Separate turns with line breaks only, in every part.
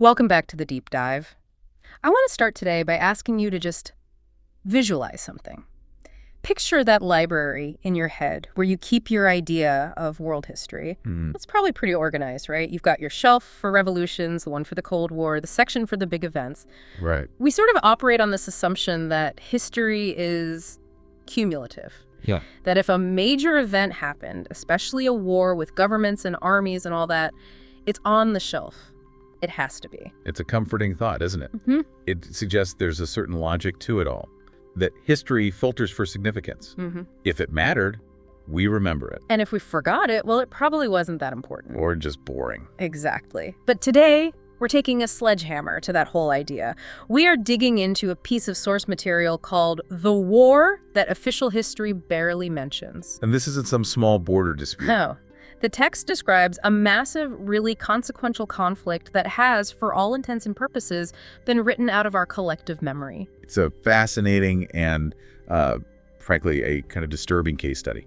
Welcome back to the deep dive. I want to start today by asking you to just visualize something. Picture that library in your head where you keep your idea of world history. It's probably pretty organized, right? You've got your shelf for revolutions, the one for the Cold War, the section for the big events.
Right.
We sort of operate on this assumption that history is cumulative.
Yeah.
That if a major event happened, especially a war with governments and armies and all that, it's on the shelf. It has to be.
It's a comforting thought, isn't it?
Mm-hmm.
It suggests there's a certain logic to it all, that history filters for significance.
Mm-hmm.
If it mattered, we remember it.
And if we forgot it, well, it probably wasn't that important.
Or just boring.
Exactly. But today, we're taking a sledgehammer to that whole idea. We are digging into a piece of source material called The War that official history barely mentions.
And this isn't some small border dispute.
No. The text describes a massive, really consequential conflict that has, for all intents and purposes, been written out of our collective memory.
It's a fascinating and, frankly, a kind of disturbing case study.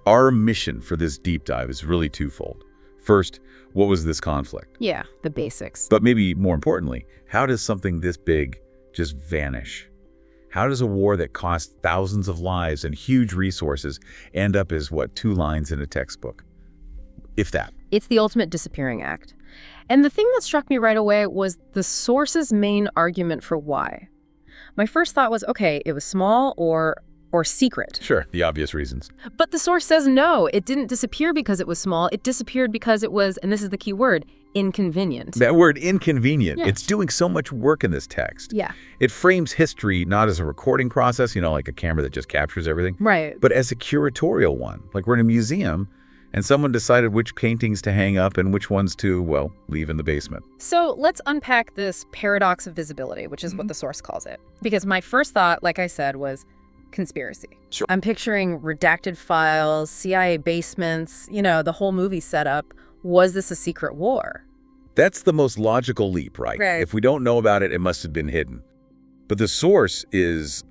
Our mission for this deep dive is really twofold. First, what was this conflict?
Yeah, the basics.
But maybe more importantly, how does something this big just vanish? How does a war that cost thousands of lives and huge resources end up as, 2 lines in a textbook? If that.
It's the ultimate disappearing act. And the thing that struck me right away was the source's main argument for why. My first thought was, okay, it was small or secret.
Sure, the obvious reasons.
But the source says no, it didn't disappear because it was small. It disappeared because it was, and this is the key word, inconvenient.
That word inconvenient,
Yeah.
It's doing so much work in this text.
Yeah.
It frames history not as a recording process, like a camera that just captures everything,
Right.
but as a curatorial one. Like we're in a museum and someone decided which paintings to hang up and which ones to, leave in the basement.
So let's unpack this paradox of visibility, which is what the source calls it. Because my first thought, like I said, was conspiracy.
Sure.
I'm picturing redacted files, CIA basements, the whole movie setup. Was this a secret war?
That's the most logical leap, right?
Right.
If we don't know about it, it must have been hidden. But the source is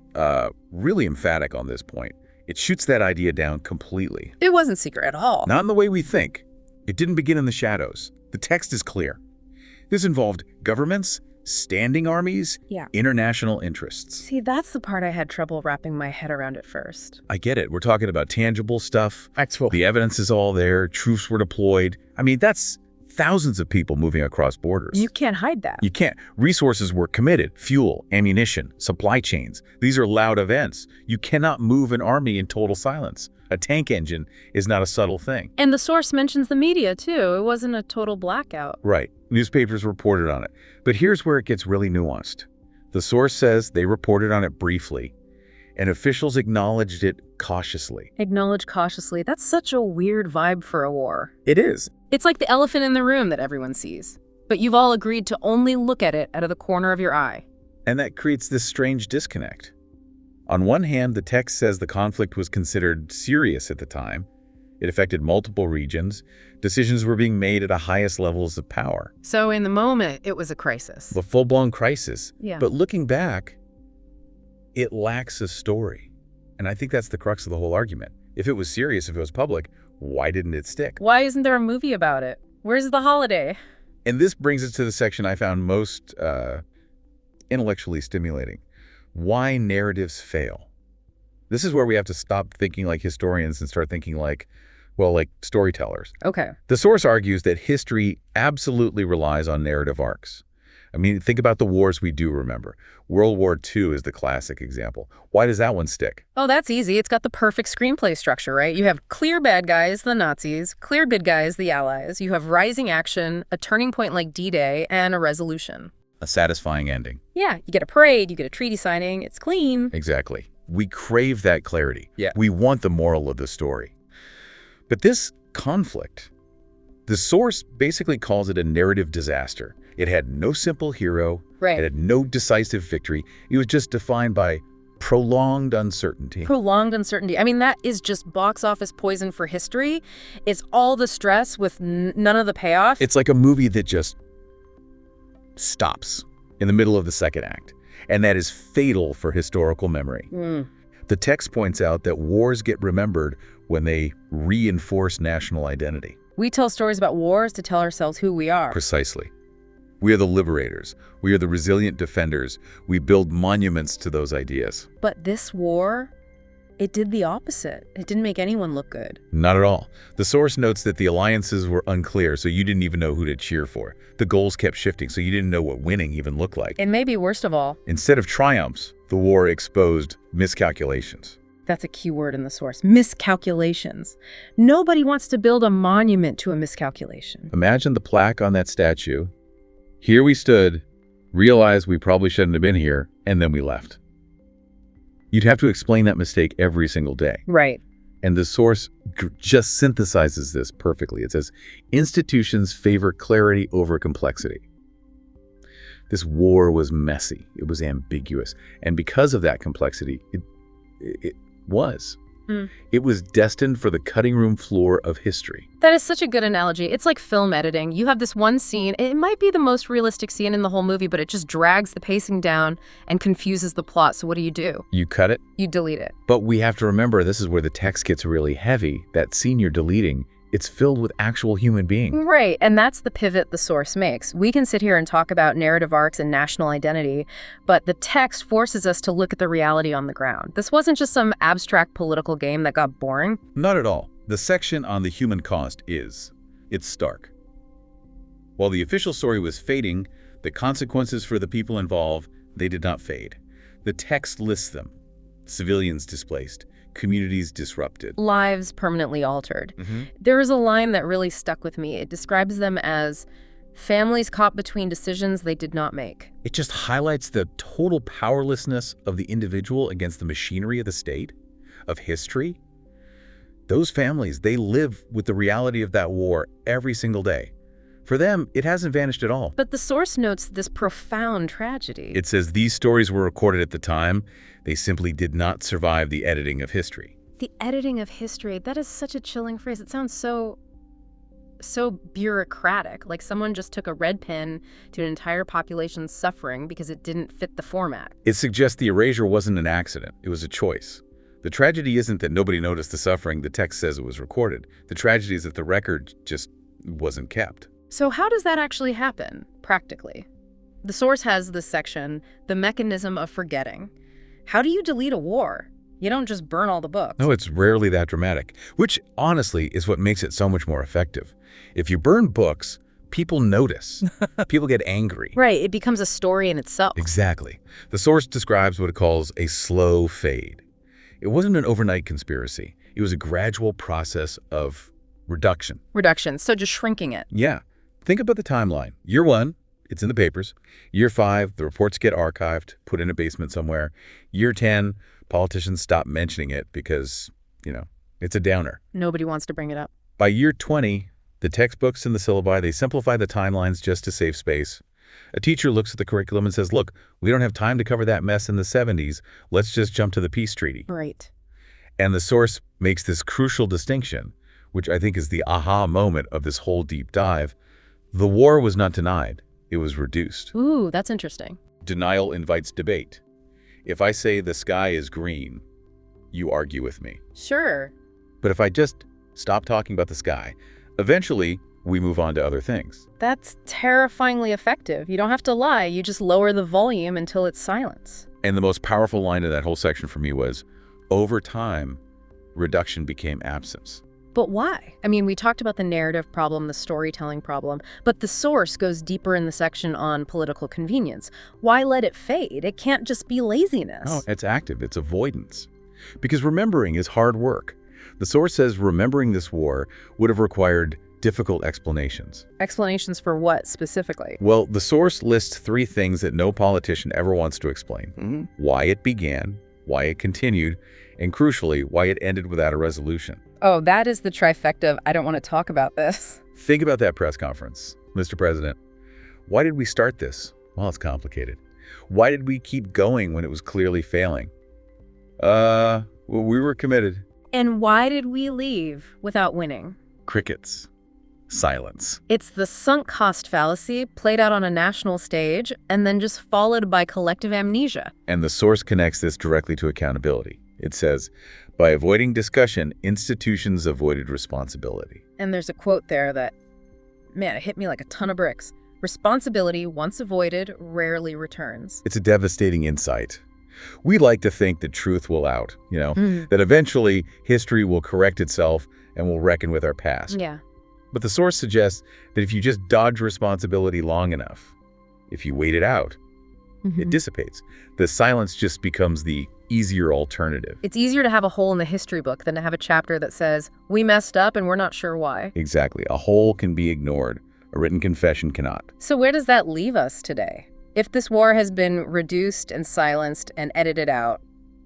really emphatic on this point. It shoots that idea down completely.
It wasn't secret at all.
Not in the way we think. It didn't begin in the shadows. The text is clear. This involved governments, standing armies,
Yeah.
international interests.
See, that's the part I had trouble wrapping my head around at first.
I get it. We're talking about tangible stuff.
Factual.
The evidence is all there. Troops were deployed. I mean, that's thousands of people moving across borders.
You can't hide that.
You can't. Resources were committed. Fuel, ammunition, supply chains. These are loud events. You cannot move an army in total silence. A tank engine is not a subtle thing.
And the source mentions the media, too. It wasn't a total blackout.
Right. Newspapers reported on it. But here's where it gets really nuanced. The source says they reported on it briefly, and officials acknowledged it cautiously.
Acknowledge cautiously. That's such a weird vibe for a war.
It is.
It's like the elephant in the room that everyone sees. But you've all agreed to only look at it out of the corner of your eye.
And that creates this strange disconnect. On one hand, the text says the conflict was considered serious at the time. It affected multiple regions. Decisions were being made at the highest levels of power.
So in the moment, it was a crisis.
A full-blown crisis.
Yeah.
But looking back, it lacks a story. And I think that's the crux of the whole argument. If it was serious, if it was public, why didn't it stick?
Why isn't there a movie about it? Where's the holiday?
And this brings us to the section I found most intellectually stimulating. Why narratives fail. This is where we have to stop thinking like historians and start thinking like storytellers.
Okay.
The source argues that history absolutely relies on narrative arcs. I mean, think about the wars we do remember. World War II is the classic example. Why does that one stick?
Oh, that's easy. It's got the perfect screenplay structure, right? You have clear bad guys, the Nazis, clear good guys, the Allies. You have rising action, a turning point like D-Day, and a resolution.
A satisfying ending.
Yeah, you get a parade, you get a treaty signing, it's clean.
Exactly. We crave that clarity.
Yeah.
We want the moral of the story. But this conflict, the source basically calls it a narrative disaster. It had no simple hero.
Right.
It had no decisive victory. It was just defined by prolonged uncertainty.
Prolonged uncertainty. I mean, that is just box office poison for history. It's all the stress with none of the payoff.
It's like a movie that just stops in the middle of the second act. And that is fatal for historical memory. The text points out that wars get remembered when they reinforce national identity.
We tell stories about wars to tell ourselves who we are.
Precisely. We are the liberators. We are the resilient defenders. We build monuments to those ideas.
But this war, it did the opposite. It didn't make anyone look good.
Not at all. The source notes that the alliances were unclear, so you didn't even know who to cheer for. The goals kept shifting, so you didn't know what winning even looked like.
And maybe worst of all,
Instead of triumphs, the war exposed miscalculations.
that's a key word in the source, miscalculations. Nobody wants to build a monument to a miscalculation.
Imagine the plaque on that statue. Here we stood, realized we probably shouldn't have been here, and then we left. You'd have to explain that mistake every single day.
Right.
And the source just synthesizes this perfectly. It says, institutions favor clarity over complexity. This war was messy. It was ambiguous. And because of that complexity, it was. It was destined for the cutting room floor of history.
That is such a good analogy. It's like film editing. You have this one scene. It might be the most realistic scene in the whole movie, but it just drags the pacing down and confuses the plot. So what do?
You cut it,
You delete it.
but we have to remember this is where the text gets really heavy. That scene you're deleting, it's filled with actual human beings.
Right, and that's the pivot the source makes. We can sit here and talk about narrative arcs and national identity, but the text forces us to look at the reality on the ground. This wasn't just some abstract political game that got boring.
Not at all. The section on the human cost is. It's stark. While the official story was fading, the consequences for the people involved, they did not fade. The text lists them. Civilians displaced. Communities disrupted.
Lives permanently altered. There is a line that really stuck with me. It describes them as families caught between decisions they did not make.
It just highlights the total powerlessness of the individual against the machinery of the state, of history. Those families, they live with the reality of that war every single day. For them, it hasn't vanished at all.
But the source notes this profound tragedy.
It says these stories were recorded at the time. They simply did not survive the editing of history.
The editing of history, that is such a chilling phrase. It sounds so bureaucratic, like someone just took a red pen to an entire population's suffering because it didn't fit the format.
It suggests the erasure wasn't an accident. It was a choice. The tragedy isn't that nobody noticed the suffering. The text says it was recorded. The tragedy is that the record just wasn't kept.
So how does that actually happen, practically? The source has this section, the mechanism of forgetting. How do you delete a war? You don't just burn all the books.
No, it's rarely that dramatic, which honestly is what makes it so much more effective. If you burn books, people notice. People get angry.
Right, it becomes a story in itself.
Exactly. The source describes what it calls a slow fade. It wasn't an overnight conspiracy. It was a gradual process of reduction.
Reduction, so just shrinking it.
Yeah. Think about the timeline. Year 1, it's in the papers. Year 5, the reports get archived, put in a basement somewhere. Year 10, politicians stop mentioning it because, it's a downer.
Nobody wants to bring it up.
By year 20, the textbooks and the syllabi, they simplify the timelines just to save space. A teacher looks at the curriculum and says, look, we don't have time to cover that mess in the 70s. Let's just jump to the peace treaty.
Right.
And the source makes this crucial distinction, which I think is the aha moment of this whole deep dive. The war was not denied. It was reduced.
Ooh, that's interesting.
Denial invites debate. If I say the sky is green, you argue with me.
Sure.
But if I just stop talking about the sky, eventually we move on to other things.
That's terrifyingly effective. You don't have to lie. You just lower the volume until it's silence.
And the most powerful line in that whole section for me was, over time, reduction became absence.
But why? I mean, we talked about the narrative problem, the storytelling problem, but the source goes deeper in the section on political convenience. Why let it fade? It can't just be laziness.
No, it's active. It's avoidance. Because remembering is hard work. The source says remembering this war would have required difficult explanations.
Explanations for what, specifically?
Well, the source lists 3 things that no politician ever wants to explain. Why it began, why it continued, and crucially, why it ended without a resolution.
Oh, that is the trifecta of I don't want to talk about this.
Think about that press conference, Mr. President. Why did we start this? Well, it's complicated. Why did we keep going when it was clearly failing? Well, we were committed.
And why did we leave without winning?
Crickets. Silence.
It's the sunk cost fallacy played out on a national stage and then just followed by collective amnesia.
And the source connects this directly to accountability. It says, by avoiding discussion, institutions avoided responsibility.
And there's a quote there that, man, it hit me like a ton of bricks. Responsibility, once avoided, rarely returns.
It's a devastating insight. We like to think that truth will out, that eventually history will correct itself and will reckon with our past.
Yeah.
But the source suggests that if you just dodge responsibility long enough, if you wait it out, it dissipates. The silence just becomes the easier alternative.
It's easier to have a hole in the history book than to have a chapter that says, we messed up and we're not sure why.
Exactly. A hole can be ignored. A written confession cannot.
So where does that leave us today? If this war has been reduced and silenced and edited out,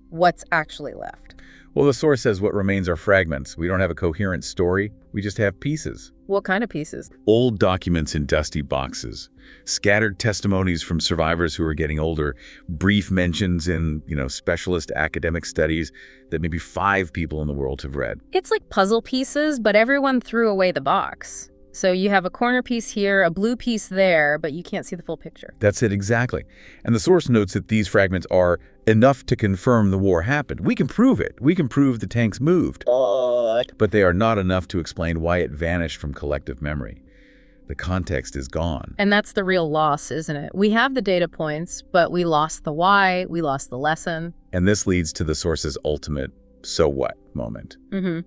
what's actually left?
Well, the source says what remains are fragments. We don't have a coherent story. We just have pieces.
What kind of pieces?
Old documents in dusty boxes, scattered testimonies from survivors who are getting older, brief mentions in, specialist academic studies that maybe 5 people in the world have read.
It's like puzzle pieces, but everyone threw away the box. So you have a corner piece here, a blue piece there, but you can't see the full picture.
That's it, exactly. And the source notes that these fragments are enough to confirm the war happened. We can prove it. We can prove the tanks moved. But they are not enough to explain why it vanished from collective memory. The context is gone.
And that's the real loss, isn't it? We have the data points, but we lost the why, we lost the lesson.
And this leads to the source's ultimate so what moment.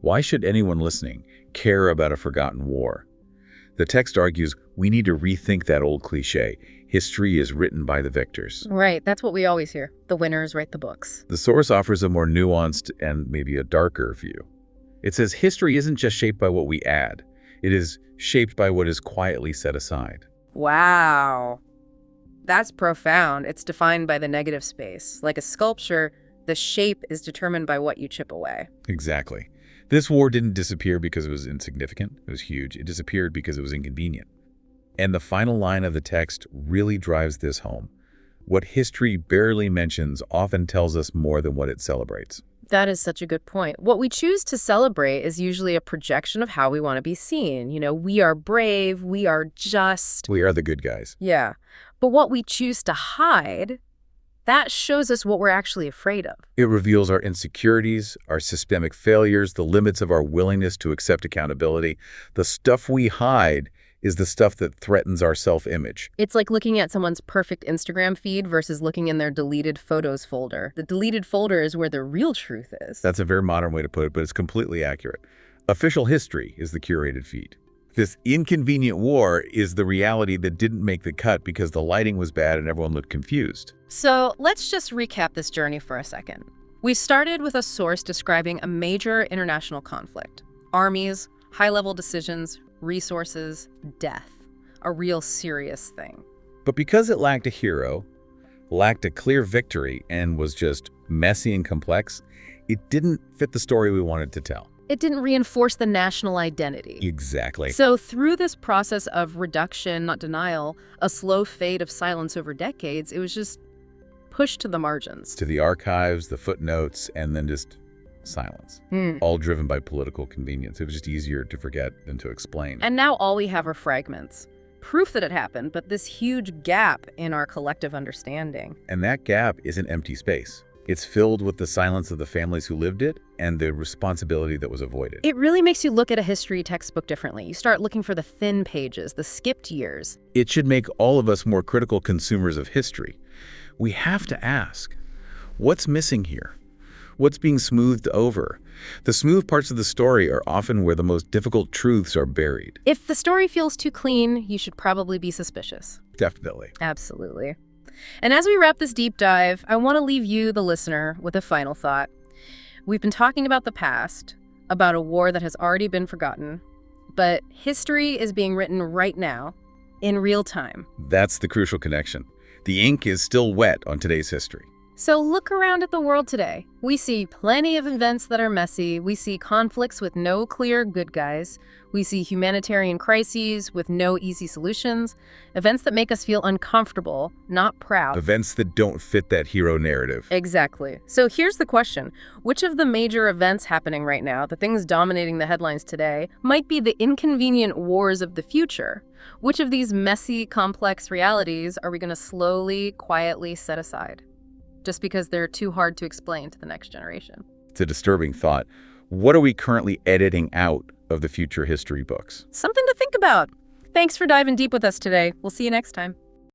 Why should anyone listening care about a forgotten war? The text argues we need to rethink that old cliche. History is written by the victors.
Right, that's what we always hear. The winners write the books.
The source offers a more nuanced and maybe a darker view. It says history isn't just shaped by what we add. It is shaped by what is quietly set aside.
Wow. That's profound. It's defined by the negative space. Like a sculpture, the shape is determined by what you chip away.
Exactly. This war didn't disappear because it was insignificant. It was huge. It disappeared because it was inconvenient. And the final line of the text really drives this home. What history barely mentions often tells us more than what it celebrates.
That is such a good point. What we choose to celebrate is usually a projection of how we want to be seen. We are brave, we are just.
We are the good guys.
Yeah. But what we choose to hide, that shows us what we're actually afraid of.
It reveals our insecurities, our systemic failures, the limits of our willingness to accept accountability. The stuff we hide is the stuff that threatens our self-image.
It's like looking at someone's perfect Instagram feed versus looking in their deleted photos folder. The deleted folder is where the real truth is.
That's a very modern way to put it, but it's completely accurate. Official history is the curated feed. This inconvenient war is the reality that didn't make the cut because the lighting was bad and everyone looked confused.
So let's just recap this journey for a second. We started with a source describing a major international conflict. Armies, high-level decisions, resources, death. A real serious thing.
But because it lacked a hero, lacked a clear victory, and was just messy and complex, it didn't fit the story we wanted to tell.
It didn't reinforce the national identity.
Exactly.
So through this process of reduction, not denial, a slow fade of silence over decades, it was just pushed to the margins.
To the archives, the footnotes, and then just silence. All driven by political convenience. It was just easier to forget than to explain.
And now all we have are fragments. Proof that it happened, but this huge gap in our collective understanding.
And that gap is an empty space. It's filled with the silence of the families who lived it and the responsibility that was avoided.
It really makes you look at a history textbook differently. You start looking for the thin pages, the skipped years.
It should make all of us more critical consumers of history. We have to ask, what's missing here? What's being smoothed over? The smooth parts of the story are often where the most difficult truths are buried.
If the story feels too clean, you should probably be suspicious.
Definitely.
Absolutely. And as we wrap this deep dive, I want to leave you, the listener, with a final thought. We've been talking about the past, about a war that has already been forgotten, but history is being written right now, in real time.
That's the crucial connection. The ink is still wet on today's history.
So look around at the world today. We see plenty of events that are messy. We see conflicts with no clear good guys. We see humanitarian crises with no easy solutions. Events that make us feel uncomfortable, not proud.
Events that don't fit that hero narrative.
Exactly. So here's the question. Which of the major events happening right now, the things dominating the headlines today, might be the inconvenient wars of the future? Which of these messy, complex realities are we going to slowly, quietly set aside? Just because they're too hard to explain to the next generation.
It's a disturbing thought. What are we currently editing out of the future history books?
Something to think about. Thanks for diving deep with us today. We'll see you next time.